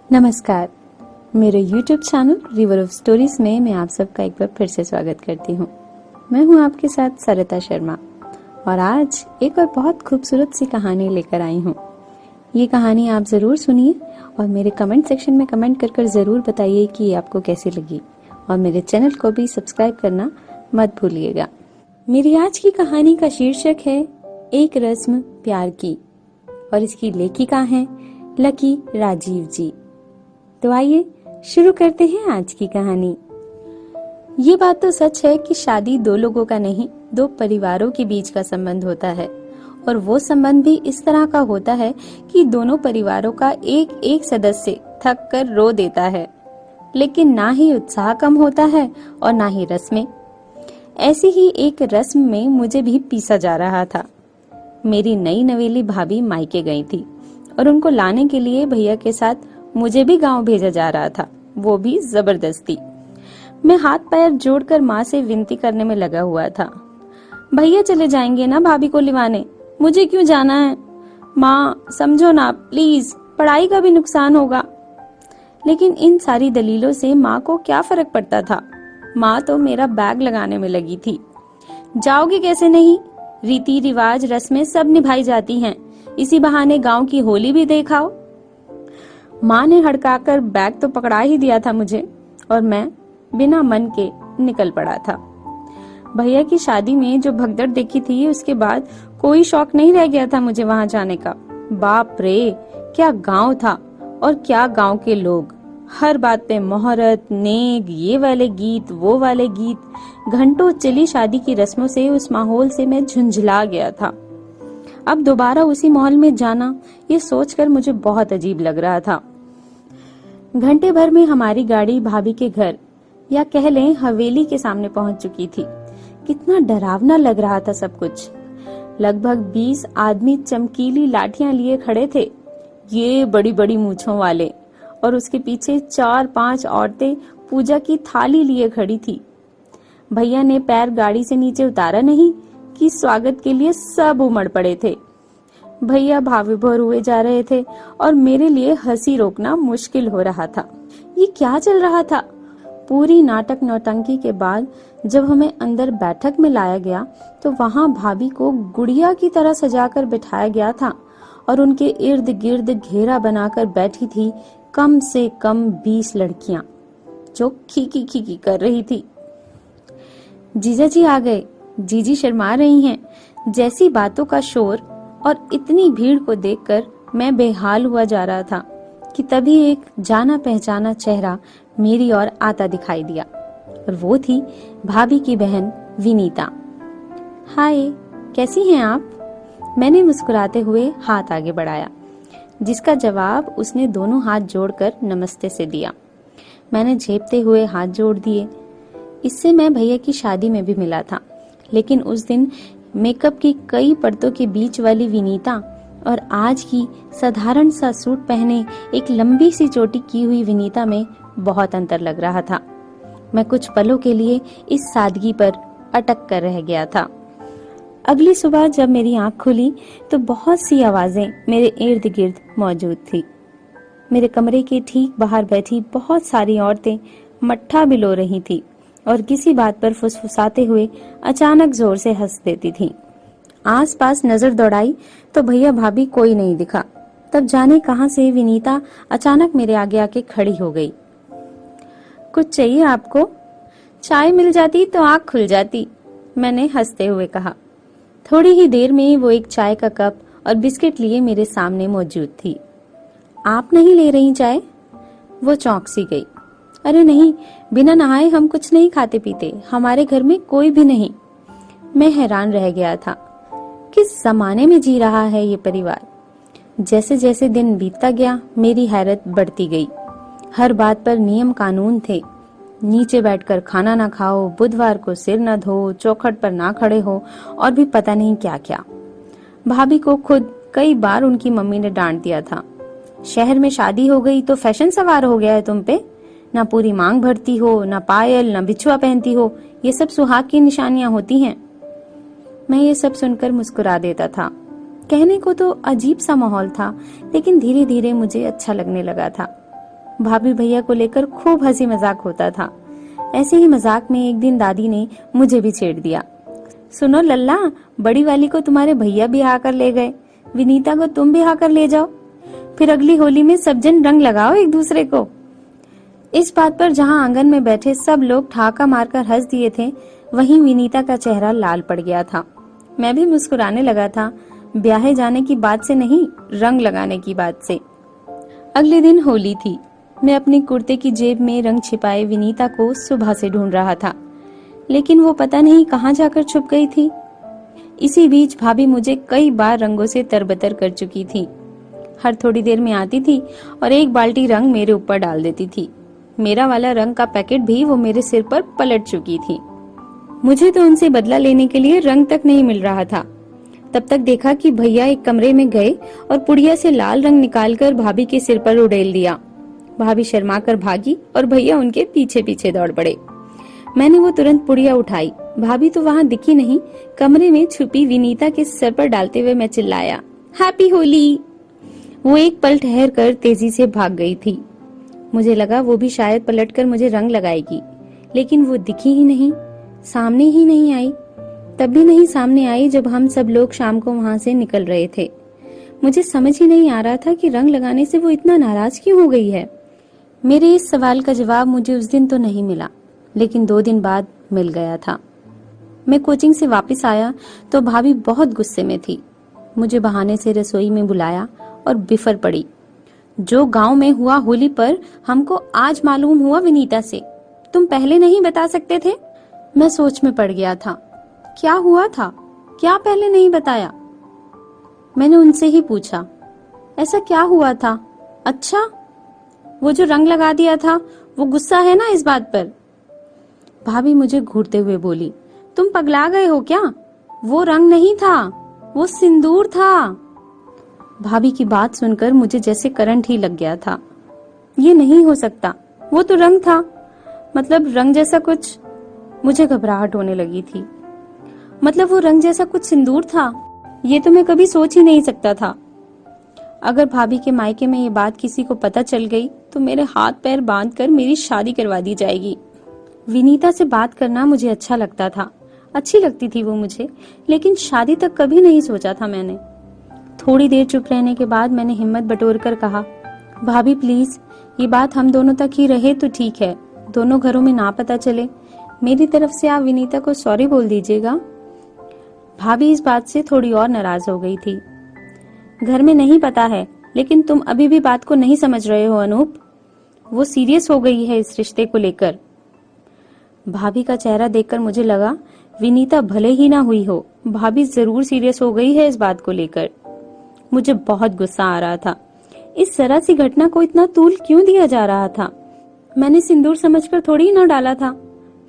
नमस्कार। मेरे YouTube channel river of stories में मैं आप सबका एक बार फिर से स्वागत करती हूँ। मैं हूँ आपके साथ सरिता शर्मा और आज एक और बहुत खूबसूरत सी कहानी लेकर आई हूँ। ये कहानी आप ज़रूर सुनिए और मेरे कमेंट सेक्शन में कमेंट कर ज़रूर बताइए कि ये आपको कैसी लगी और मेरे चैनल को भी सब्सक्राइब करना मत भूलिएगा। मेरी आज की कहानी का शीर्षक है एक रस्म प्यार की और इसकी लेखिका हैं लकी राजीव जी। तो आइए शुरू करते हैं आज की कहानी। ये बात तो सच है कि शादी दो लोगों का नहीं, दो परिवारों के बीच का संबंध होता है और वो संबंध भी इस तरह का होता है कि दोनों परिवारों का एक एक सदस्य थक कर रो देता है, लेकिन ना ही उत्साह कम होता है और ना ही रस्में। ऐसी ही एक रस्म में मुझे भी पीसा जा रहा था। मेरी नई नवेली भाभी मायके गई थी और उनको लाने के लिए भैया के साथ मुझे भी गांव भेजा जा रहा था, वो भी जबरदस्ती। मैं हाथ पैर जोड़कर माँ से विनती करने में लगा हुआ था। भैया चले जाएंगे ना भाभी को लिवाने, मुझे क्यों जाना है? माँ समझो ना प्लीज, पढ़ाई का भी नुकसान होगा। लेकिन इन सारी दलीलों से माँ को क्या फर्क पड़ता था? माँ तो मेरा बैग लगाने में लगी थी। जाओगे कैसे नहीं? रीति रिवाज रस्में सब निभाई जाती हैं, इसी बहाने गांव की होली भी देखाओ। माँ ने हड़काकर बैग तो पकड़ा ही दिया था मुझे और मैं बिना मन के निकल पड़ा था। भैया की शादी में जो भगदड़ देखी थी उसके बाद कोई शौक नहीं रह गया था मुझे वहां जाने का। बाप रे, क्या गांव था और क्या गांव के लोग। हर बात पे मोहरत, नेग, ये वाले गीत वो वाले गीत। घंटों चली शादी की रस्मों से, उस माहौल से मैं झुंझला गया था। अब दोबारा उसी माहौल में जाना, ये सोचकर मुझे बहुत अजीब लग रहा था। घंटे भर में हमारी गाड़ी भाभी के घर या कह लें हवेली के सामने पहुंच चुकी थी। कितना डरावना लग रहा था सब कुछ। लगभग 20 आदमी चमकीली लाठियां लिए खड़े थे, ये बड़ी बड़ी मूंछों वाले, और उसके पीछे 4-5 औरतें पूजा की थाली लिए खड़ी थी। भैया ने पैर गाड़ी से नीचे उतारा नहीं कि स्वागत के लिए सब उमड़ पड़े थे। भैया भावविभोर हुए जा रहे थे और मेरे लिए हंसी रोकना मुश्किल हो रहा था। ये क्या चल रहा था? पूरी नाटक नौटंकी के बाद जब हमें अंदर बैठक में लाया गया तो वहां भाभी को गुड़िया की तरह सजाकर बिठाया गया था और उनके इर्द गिर्द घेरा बनाकर बैठी थी कम से कम 20 लड़कियां जो खीकी खीकी कर रही थी। जीजा जी आ गए, जीजी शर्मा रही हैं, जैसी बातों का शोर और इतनी भीड़ को देखकर मैं बेहाल हुआ जा रहा था कि तभी एक जाना पहचाना चेहरा मेरी ओर आता दिखाई दिया और वो थी भाभी की बहन विनीता। हाय, कैसी हैं आप? मैंने मुस्कुराते हुए हाथ आगे बढ़ाया, जिसका जवाब उसने दोनों हाथ जोड़कर नमस्ते से दिया। मैंने झेपते हुए हाथ जोड़ दिए। इससे मैं भैया की शादी में भी मिला था, लेकिन उस दिन मेकअप की कई परतों के बीच वाली विनीता और आज की साधारण सा सूट पहने एक लंबी सी चोटी की हुई विनीता में बहुत अंतर लग रहा था। मैं कुछ पलों के लिए इस सादगी पर अटक कर रह गया था। अगली सुबह जब मेरी आंख खुली तो बहुत सी आवाजें मेरे इर्द गिर्द मौजूद थी। मेरे कमरे के ठीक बाहर बैठी बहुत सारी औरतें मट्ठा बिलो रही थी और किसी बात पर फुसफुसाते हुए अचानक जोर से हंस देती थीं। आसपास नजर दौड़ाई तो भैया भाभी कोई नहीं दिखा। तब जाने कहां से विनीता अचानक मेरे आगे आके खड़ी हो गई। कुछ चाहिए आपको? चाय मिल जाती तो आंख खुल जाती, मैंने हंसते हुए कहा। थोड़ी ही देर में वो एक चाय का कप और बिस्किट लिए मेरे सामने मौजूद थी। आप नहीं ले रही चाय? वो चौंक सी गई। अरे नहीं, बिना नहाए हम कुछ नहीं खाते पीते, हमारे घर में कोई भी नहीं। मैं हैरान रह गया था, किस जमाने में जी रहा है ये परिवार। जैसे जैसे दिन बीतता गया मेरी हैरत बढ़ती गई। हर बात पर नियम कानून थे। नीचे बैठकर खाना ना खाओ, बुधवार को सिर न धो, चौखट पर ना खड़े हो और भी पता नहीं क्या क्या। भाभी को खुद कई बार उनकी मम्मी ने डांट दिया था। शहर में शादी हो गई तो फैशन सवार हो गया है तुम पे, ना पूरी मांग भरती हो, ना पायल, ना बिछुआ पहनती हो, ये सब सुहाग की निशानियां होती हैं। मैं ये सब सुनकर मुस्कुरा देता था। कहने को तो अजीब सा माहौल था, लेकिन धीरे धीरे मुझे अच्छा लगने लगा था। भाभी भैया को लेकर खूब हंसी मजाक होता था। ऐसे ही मजाक में एक दिन दादी ने मुझे भी छेड़ दिया। सुनो लल्ला, बड़ी वाली को तुम्हारे भैया बिहा कर ले गए, विनीता को तुम बिहा कर ले जाओ, फिर अगली होली में सब जन रंग लगाओ एक दूसरे को। इस बात पर जहां आंगन में बैठे सब लोग ठहाका मारकर हंस दिए थे, वहीं विनीता का चेहरा लाल पड़ गया था। मैं भी मुस्कुराने लगा था, ब्याहे जाने की बात से नहीं, रंग लगाने की बात से। अगले दिन होली थी। मैं अपनी कुर्ते की जेब में रंग छिपाए विनीता को सुबह से ढूंढ रहा था, लेकिन वो पता नहीं कहां जाकर छुप गई थी। इसी बीच भाभी मुझे कई बार रंगों से तरबतर कर चुकी थी। हर थोड़ी देर में आती थी और एक बाल्टी रंग मेरे ऊपर डाल देती थी। मेरा वाला रंग का पैकेट भी वो मेरे सिर पर पलट चुकी थी। मुझे तो उनसे बदला लेने के लिए रंग तक नहीं मिल रहा था। तब तक देखा कि भैया एक कमरे में गए और पुड़िया से लाल रंग निकालकर भाभी के सिर पर उड़ेल दिया। भाभी शर्मा कर भागी और भैया उनके पीछे पीछे दौड़ पड़े। मैंने वो तुरंत पुड़िया उठाई। भाभी तो वहां दिखी नहीं। कमरे में छुपी विनीता के सर पर डालते हुए मैं चिल्लाया, हैप्पी होली। वो एक पल ठहर कर तेजी से भाग गई थी। मुझे लगा वो भी शायद पलटकर मुझे रंग लगाएगी, लेकिन वो दिखी ही नहीं, सामने ही नहीं आई। तब भी नहीं सामने आई जब हम सब लोग शाम को वहां से निकल रहे थे। मुझे समझ ही नहीं आ रहा था कि रंग लगाने से वो इतना नाराज क्यों हो गई है। मेरे इस सवाल का जवाब मुझे उस दिन तो नहीं मिला, लेकिन 2 दिन बाद मिल गया था। मैं कोचिंग से वापस आया तो भाभी बहुत गुस्से में थी। मुझे बहाने से रसोई में बुलाया और बिफर पड़ी, जो गांव में हुआ होली पर हमको आज मालूम हुआ विनीता से, तुम पहले नहीं बता सकते थे। मैं सोच में पड़ गया था, क्या हुआ था, क्या पहले नहीं बताया। मैंने उनसे ही पूछा, ऐसा क्या हुआ था? अच्छा, वो जो रंग लगा दिया था वो गुस्सा है ना इस बात पर। भाभी मुझे घूरते हुए बोली, तुम पगला गए हो क्या? वो रंग नहीं था, वो सिंदूर था। भाभी की बात सुनकर मुझे जैसे करंट ही लग गया था। ये नहीं हो सकता, वो तो रंग था, मतलब रंग जैसा कुछ। मुझे घबराहट होने लगी थी। मतलब वो रंग जैसा कुछ सिंदूर था, ये तो मैं कभी सोच ही नहीं सकता था। अगर भाभी के मायके में ये बात किसी को पता चल गई तो मेरे हाथ पैर बांधकर मेरी शादी करवा दी जाएगी। विनीता से बात करना मुझे अच्छा लगता था, अच्छी लगती थी वो मुझे, लेकिन शादी तक कभी नहीं सोचा था मैंने। थोड़ी देर चुप रहने के बाद मैंने हिम्मत बटोर कर कहा, भाभी प्लीज, ये बात हम दोनों तक ही रहे तो ठीक है, दोनों घरों में ना पता चले। मेरी तरफ से आप विनीता को सॉरी बोल दीजिएगा। भाभी इस बात से थोड़ी और नाराज हो गई थी। घर में नहीं पता है, लेकिन तुम अभी भी बात को नहीं समझ रहे हो अनूप। वो सीरियस हो गई है इस रिश्ते को लेकर। भाभी का चेहरा देखकर मुझे लगा विनीता भले ही ना हुई हो, भाभी जरूर सीरियस हो गई है इस बात को लेकर। मुझे बहुत गुस्सा आ रहा था। इस जरा सी घटना को इतना तूल क्यों दिया जा रहा था? मैंने सिंदूर समझकर थोड़ी ना डाला था।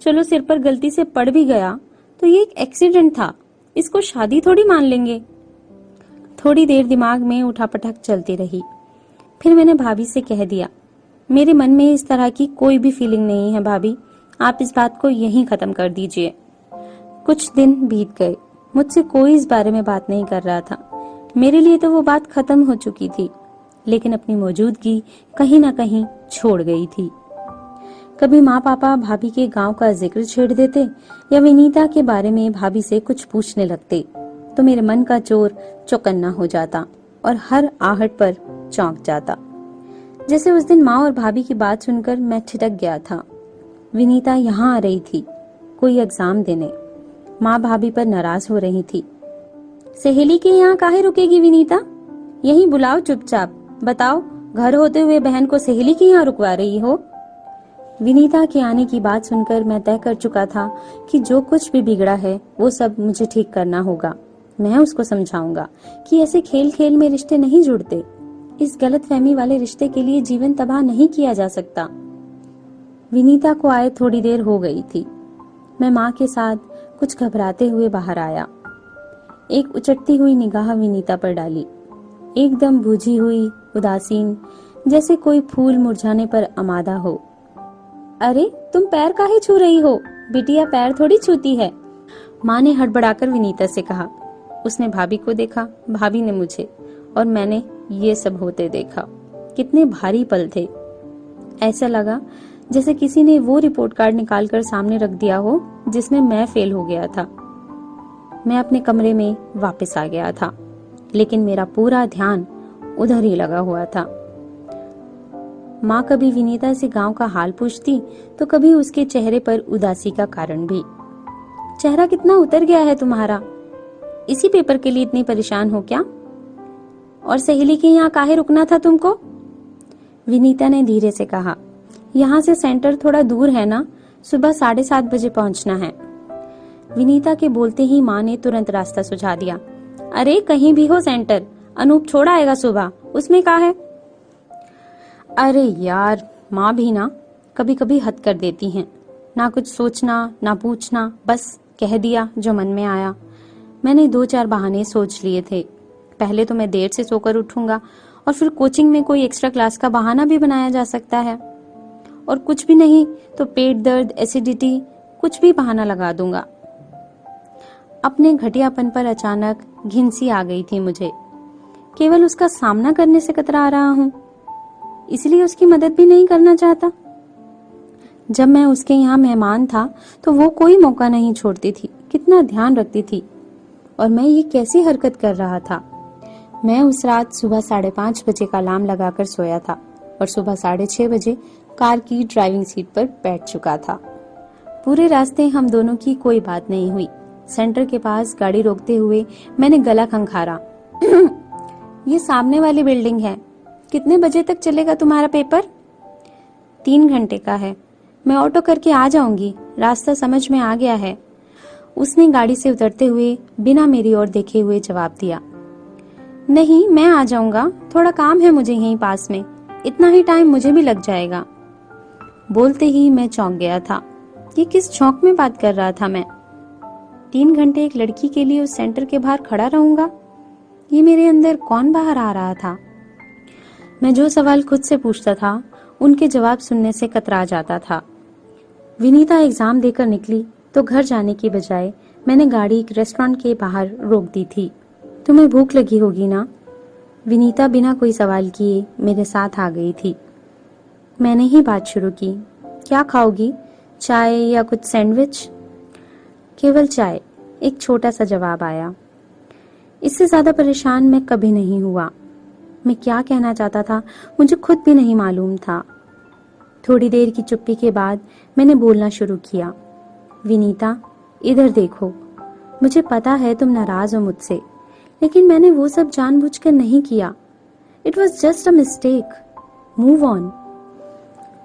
चलो सिर पर गलती से पड़ भी गया तो ये एक एक्सीडेंट था, इसको शादी थोड़ी मान लेंगे। थोड़ी देर दिमाग में उठापटक चलती रही। फिर मैंने भाभी से कह दिया, मेरे मन में इस तरह की कोई भी फीलिंग नहीं है भाभी, आप इस बात को यहीं खत्म कर दीजिए। कुछ दिन बीत गए, मुझसे कोई इस बारे में बात नहीं कर रहा था। मेरे लिए तो वो बात खत्म हो चुकी थी, लेकिन अपनी मौजूदगी कहीं ना कहीं छोड़ गई थी। कभी माँ पापा भाभी के गांव का जिक्र छेड़ देते या विनीता के बारे में भाभी से कुछ पूछने लगते तो मेरे मन का जोर चौकन्ना हो जाता और हर आहट पर चौंक जाता। जैसे उस दिन माँ और भाभी की बात सुनकर मैं ठिठक गया था। विनीता यहाँ आ रही थी कोई एग्जाम देने। माँ भाभी पर नाराज हो रही थी। सहेली के यहाँ काहे रुकेगी विनीता, यहीं बुलाओ चुपचाप। बताओ, घर होते हुए बहन को सहेली के यहाँ रुकवा रही हो। विनीता के आने की बात सुनकर मैं तय कर चुका था कि जो कुछ भी बिगड़ा है वो सब मुझे ठीक करना होगा। मैं उसको समझाऊंगा कि ऐसे खेल खेल में रिश्ते नहीं जुड़ते। इस गलतफहमी वाले रिश्ते के लिए जीवन तबाह नहीं किया जा सकता। विनीता को आए थोड़ी देर हो गई थी। मैं माँ के साथ कुछ घबराते हुए बाहर आया। एक उचटती हुई निगाह विनीता पर डाली, एकदम बुझी हुई, उदासीन, जैसे कोई फूल मुरझाने पर आमादा हो। अरे तुम पैर काहे छू रही हो? बिटिया पैर थोड़ी छूती है, माँ ने हड़बड़ाकर विनीता से कहा। उसने भाभी को देखा, भाभी ने मुझे, और मैंने ये सब होते देखा। कितने भारी पल थे। ऐसा लगा जैसे किसी ने वो रिपोर्ट कार्ड निकालकर सामने रख दिया हो जिसमें मैं फेल हो गया था। मैं अपने कमरे में वापस आ गया था, लेकिन मेरा पूरा ध्यान उधर ही लगा हुआ था। माँ कभी विनीता से गांव का हाल पूछती तो कभी उसके चेहरे पर उदासी का कारण भी। चेहरा कितना उतर गया है तुम्हारा, इसी पेपर के लिए इतनी परेशान हो क्या? और सहेली के यहाँ काहे रुकना था तुमको? विनीता ने धीरे से कहा, यहाँ से सेंटर थोड़ा दूर है ना, सुबह 7:30 बजे पहुंचना है। विनीता के बोलते ही माँ ने तुरंत रास्ता सुझा दिया। अरे कहीं भी हो सेंटर, अनूप छोड़ आएगा सुबह, उसमें क्या है? अरे यार, माँ भी ना कभी कभी हद कर देती हैं। ना कुछ सोचना ना पूछना, बस कह दिया जो मन में आया। मैंने 2-4 बहाने सोच लिए थे। पहले तो मैं देर से सोकर उठूंगा और फिर कोचिंग में कोई एक्स्ट्रा क्लास का बहाना भी बनाया जा सकता है, और कुछ भी नहीं तो पेट दर्द, एसिडिटी, कुछ भी बहाना लगा दूंगा। अपने घटियापन पर अचानक घिनसी आ गई थी मुझे। केवल उसका सामना करने से कतरा रहा हूं, इसलिए उसकी मदद भी नहीं करना चाहता। जब मैं उसके यहाँ मेहमान था तो वो कोई मौका नहीं छोड़ती थी, कितना ध्यान रखती थी, और मैं ये कैसी हरकत कर रहा था। मैं उस रात सुबह 5:30 बजे का अलार्म लगाकर सोया था और सुबह 6:30 बजे कार की ड्राइविंग सीट पर बैठ चुका था। पूरे रास्ते हम दोनों की कोई बात नहीं हुई। सेंटर के पास गाड़ी रोकते हुए मैंने गला खंखारा। ये सामने वाली बिल्डिंग है, कितने बजे तक चलेगा तुम्हारा पेपर? 3 घंटे का है, मैं ऑटो करके आ जाऊंगी, रास्ता समझ में आ गया है। उसने गाड़ी से उतरते हुए बिना मेरी ओर देखे हुए जवाब दिया। नहीं, मैं आ जाऊंगा, थोड़ा काम है मुझे यहीं पास में, इतना ही टाइम मुझे भी लग जाएगा। बोलते ही मैं चौंक गया था। ये किस झोंक में बात कर रहा था मैं? 3 घंटे एक लड़की के लिए उस सेंटर के बाहर खड़ा रहूंगा? ये मेरे अंदर कौन बाहर आ रहा था? मैं जो सवाल खुद से पूछता था उनके जवाब सुनने से कतरा जाता था। विनीता एग्जाम देकर निकली तो घर जाने की बजाय मैंने गाड़ी एक रेस्टोरेंट के बाहर रोक दी थी। तुम्हें भूख लगी होगी ना? विनीता बिना कोई सवाल किए मेरे साथ आ गई थी। मैंने ही बात शुरू की। क्या खाओगी, चाय या कुछ सैंडविच? केवल चाय, एक छोटा सा जवाब आया। इससे ज्यादा परेशान मैं कभी नहीं हुआ। मैं क्या कहना चाहता था मुझे खुद भी नहीं मालूम था। थोड़ी देर की चुप्पी के बाद मैंने बोलना शुरू किया। विनीता, इधर देखो, मुझे पता है तुम नाराज हो मुझसे, लेकिन मैंने वो सब जानबूझकर नहीं किया। It was just a mistake, move on.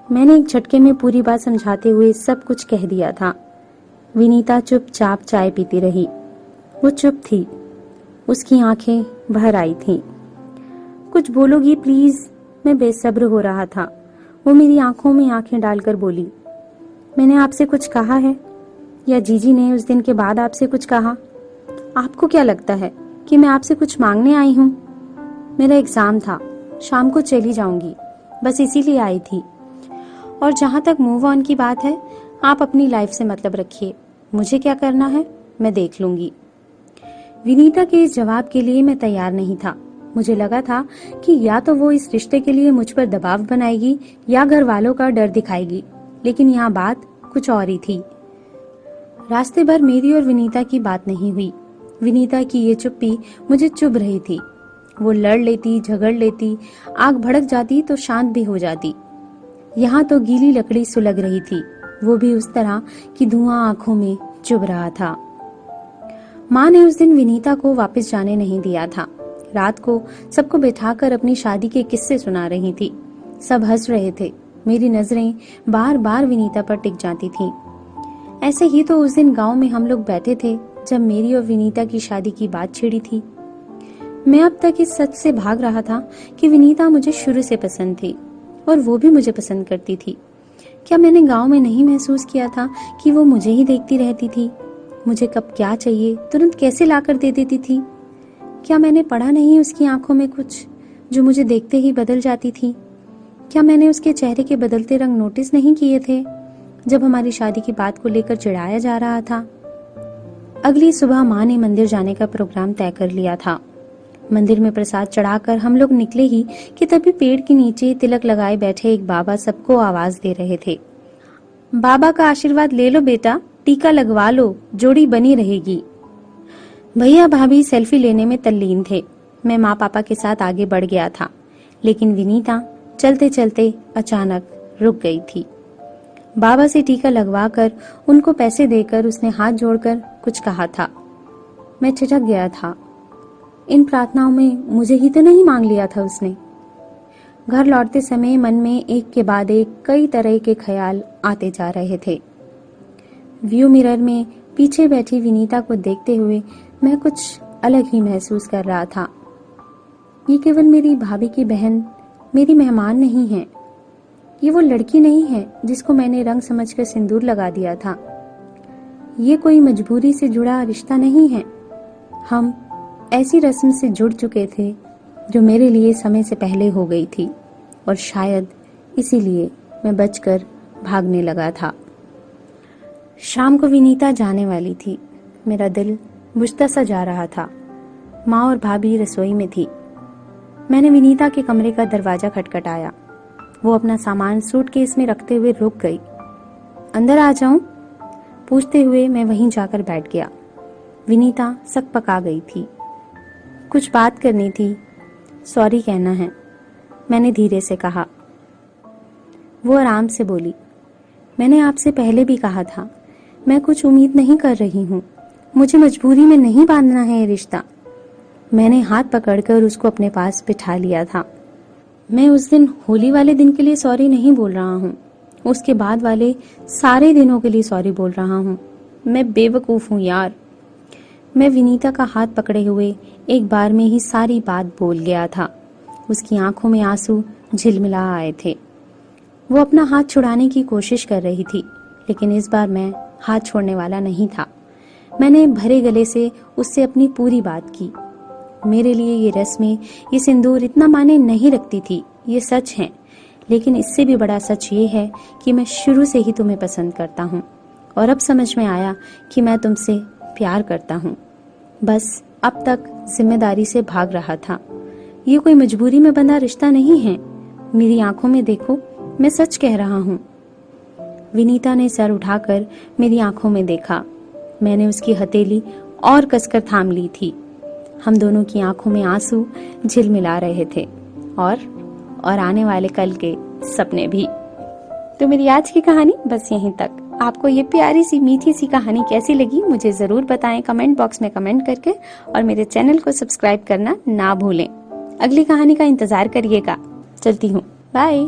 मैंने एक झटके में पूरी बात समझाते हुए सब कुछ कह दिया था। विनीता चुपचाप चाय पीती रही। वो चुप थी, उसकी आंखें भर आई थीं। कुछ बोलोगी प्लीज? मैं बेसब्र हो रहा था। वो मेरी आंखों में आंखें डालकर बोली, मैंने आपसे कुछ कहा है, या जीजी ने उस दिन के बाद आपसे कुछ कहा? आपको क्या लगता है कि मैं आपसे कुछ मांगने आई हूँ? मेरा एग्जाम था, शाम को चली जाऊंगी, बस इसीलिए आई थी। और जहां तक मूव ऑन की बात है, आप अपनी लाइफ से मतलब रखिए, मुझे क्या करना है मैं देख लूंगी। विनीता के इस जवाब के लिए मैं तैयार नहीं था। मुझे लगा था कि या तो वो इस रिश्ते के लिए मुझ पर दबाव बनाएगी या घर वालों का डर दिखाएगी, लेकिन यहाँ बात कुछ और ही थी। रास्ते भर मेरी और विनीता की बात नहीं हुई। विनीता की ये चुप्पी मुझे चुभ रही थी। वो लड़ लेती, झगड़ लेती, आग भड़क जाती तो शांत भी हो जाती। यहाँ तो गीली लकड़ी सुलग रही थी, वो भी उस तरह कि धुआं आंखों में चुभ रहा था। माँ ने उस दिन विनीता को वापस जाने नहीं दिया था। रात को सबको बैठाकर अपनी शादी के किस्से सुना रही थी। सब हंस रहे थे। मेरी नजरें बार बार विनीता पर टिक जाती थीं। ऐसे ही तो उस दिन गांव में हम लोग बैठे थे जब मेरी और विनीता की शादी की बात छिड़ी थी। मैं अब तक इस सच से भाग रहा था कि विनीता मुझे शुरू से पसंद थी और वो भी मुझे पसंद करती थी। क्या मैंने गांव में नहीं महसूस किया था कि वो मुझे ही देखती रहती थी? मुझे कब क्या चाहिए तुरंत कैसे लाकर दे देती थी? क्या मैंने पढ़ा नहीं उसकी आंखों में कुछ जो मुझे देखते ही बदल जाती थी? क्या मैंने उसके चेहरे के बदलते रंग नोटिस नहीं किए थे जब हमारी शादी की बात को लेकर चिढ़ाया जा रहा था? अगली सुबह माँ ने मंदिर जाने का प्रोग्राम तय कर लिया था। मंदिर में प्रसाद चढ़ाकर हम लोग निकले ही कि तभी पेड़ के नीचे तिलक लगाए बैठे एक बाबा सबको आवाज दे रहे थे, बाबा का आशीर्वाद ले लो बेटा, टीका लगवा लो, जोड़ी बनी रहेगी। भैया भाभी सेल्फी लेने में तल्लीन थे। मैं माँ पापा के साथ आगे बढ़ गया था, लेकिन विनीता चलते चलते अचानक रुक गई थी। बाबा से टीका लगवाकर उनको पैसे देकर उसने हाथ जोड़कर कुछ कहा था। मैं ठिठक गया था। इन प्रार्थनाओं में मुझे ही तो नहीं मांग लिया था उसने। घर लौटते समय मन में एक के बाद एक कई तरह के ख्याल आते जा रहे थे। व्यू मिरर में पीछे बैठी विनीता को देखते हुए मैं कुछ अलग ही महसूस कर रहा था। ये केवल मेरी भाभी की बहन, मेरी मेहमान नहीं है। ये वो लड़की नहीं है जिसको मैंने रंग समझकर सिंदूर लगा दिया था। ये कोई मजबूरी से जुड़ा रिश्ता नहीं है। हम ऐसी रस्म से जुड़ चुके थे जो मेरे लिए समय से पहले हो गई थी, और शायद इसीलिए मैं बचकर भागने लगा था। शाम को विनीता जाने वाली थी। मेरा दिल बुझता सा जा रहा था। माँ और भाभी रसोई में थी। मैंने विनीता के कमरे का दरवाजा खटखटाया। वो अपना सामान सूटकेस में रखते हुए रुक गई। अंदर आ जाऊं? पूछते हुए मैं वहीं जाकर बैठ गया। विनीता सकपका गई थी। कुछ बात करनी थी, सॉरी कहना है, मैंने धीरे से कहा। वो आराम से बोली, मैंने आपसे पहले भी कहा था, मैं कुछ उम्मीद नहीं कर रही हूँ। मुझे मजबूरी में नहीं बांधना है ये रिश्ता। मैंने हाथ पकड़कर उसको अपने पास बिठा लिया था। मैं उस दिन होली वाले दिन के लिए सॉरी नहीं बोल रहा हूँ, उसके बाद वाले सारे दिनों के लिए सॉरी बोल रहा हूँ। मैं बेवकूफ़ हूँ यार। मैं विनीता का हाथ पकड़े हुए एक बार में ही सारी बात बोल गया था। उसकी आंखों में आंसू झिलमिला आए थे। वो अपना हाथ छुड़ाने की कोशिश कर रही थी, लेकिन इस बार मैं हाथ छोड़ने वाला नहीं था। मैंने भरे गले से उससे अपनी पूरी बात की। मेरे लिए ये रस्में, ये सिंदूर इतना मायने नहीं रखती थी, ये सच है। लेकिन इससे भी बड़ा सच ये है कि मैं शुरू से ही तुम्हें पसंद करता हूँ, और अब समझ में आया कि मैं तुमसे प्यार करता हूँ। बस अब तक जिम्मेदारी से भाग रहा था। ये कोई मजबूरी में बंधा रिश्ता नहीं है। मेरी आंखों में देखो, मैं सच कह रहा हूँ। विनीता ने सर उठाकर मेरी आंखों में देखा। मैंने उसकी हथेली और कसकर थाम ली थी। हम दोनों की आंखों में आंसू झिलमिला रहे थे, और आने वाले कल के सपने भी। तो मेरी आज की कहानी बस यहीं तक। आपको ये प्यारी सी मीठी सी कहानी कैसी लगी मुझे जरूर बताएं कमेंट बॉक्स में कमेंट करके, और मेरे चैनल को सब्सक्राइब करना ना भूलें। अगली कहानी का इंतजार करिएगा। चलती हूँ, बाय।